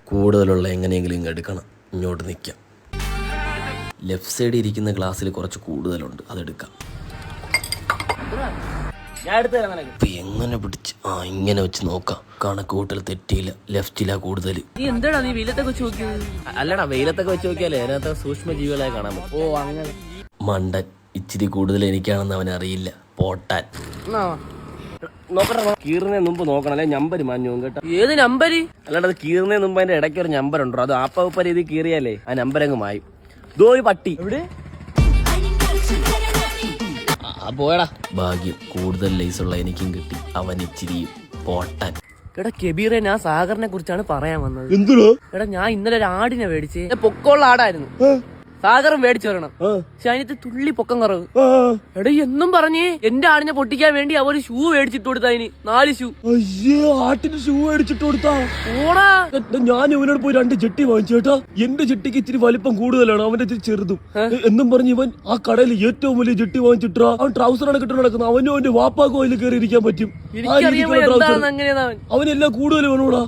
കൂടുതലുള്ള എങ്ങനെയെങ്കിലും ഇങ്ങ് എടുക്കണം. ഇങ്ങോട്ട് നിൽക്കാം. ലെഫ്റ്റ് സൈഡിൽ ഇരിക്കുന്ന ഗ്ലാസ്സിൽ കുറച്ച് കൂടുതലുണ്ട്, അതെടുക്കാം. ഇപ്പൊ എങ്ങനെ പിടിച്ച് ഇങ്ങനെ വെച്ച് നോക്കാം. കണക്ക് കൂട്ടൽ തെറ്റിയില്ല, ലെഫ്റ്റിലാ കൂടുതൽ. അല്ലടാ, വെയിലത്തൊക്കെ വെച്ച് നോക്കിയാലേ അതിനകത്ത് സൂക്ഷ്മ ജീവികളെ കാണാൻ പറ്റും. ഓ അങ്ങനെ. മണ്ടൻ, ഇച്ചിരി കൂടുതൽ എനിക്കാണെന്ന് അവൻ അറിയില്ല. പോട്ടാൻ. നോക്കട്ടെ, കീറുന്നതിന് മുമ്പ് നോക്കണം, അല്ലെ നമ്പര് മാഞ്ഞു കേട്ടോ. ഏത് നമ്പര്? അല്ലാണ്ട് അത് കീറുന്നതിന് മുമ്പ് അതിന്റെ ഇടയ്ക്ക് ഒരു നമ്പർ ഉണ്ടോ, അത് ആപ്പ രീതി കീറിയാലേ ആ നമ്പർ അങ്ങ് മായും. ഇതോ ഒരു പട്ടി എവിടെ പോയടാ. ഭാഗ്യം, കൂടുതൽ ലേസുള്ള എനിക്കും കിട്ടി, അവൻ ഇച്ചിരിയും. പോട്ടാൻ. എടാ കെബീറെ, ഞാൻ സാഗറിനെ കുറിച്ചാണ് പറയാൻ വന്നത്. എന്തിനോ? എടാ ഞാൻ ഇന്നലെ ഒരു ആടിനെ മേടിച്ച്, പൊക്കമുള്ള ആടായിരുന്നു. സാഗറും മേടിച്ചു വരണം, പക്ഷെ അതിനകത്ത് തുള്ളി പൊക്കം കുറവ്. എടാ എന്നും പറഞ്ഞ് എന്റെ ആടിനെ പൊട്ടിക്കാൻ വേണ്ടി അവര് ഷൂ മേടിച്ചിട്ട് കൊടുത്ത, അതിന് 4 ഷൂ. ആട്ടിന് ഷൂ മേടിച്ചിട്ട് കൊടുത്താ? ഓടാ, ഞാൻ ഇവനോട് പോയി 2 ജെട്ടി വാങ്ങിച്ചു കേട്ടാ. എന്റെ ജെട്ടിക്ക് ഇച്ചിരി വലിപ്പം കൂടുതലാണ്, അവന്റെ ഇച്ചിരി ചെറുതും. എന്നും പറഞ്ഞ് ഇവൻ ആ കടയിൽ ഏറ്റവും വലിയ ജെട്ടി വാങ്ങിച്ചിട്ടാ. അവൻ ട്രൗസറാണ് കിട്ടണ നടക്കുന്നത്. അവനും അവന്റെ വാപ്പാക്കോ അതിൽ കയറി ഇരിക്കാൻ പറ്റും. അവനെല്ലാം കൂടുതൽ വേണോടാ.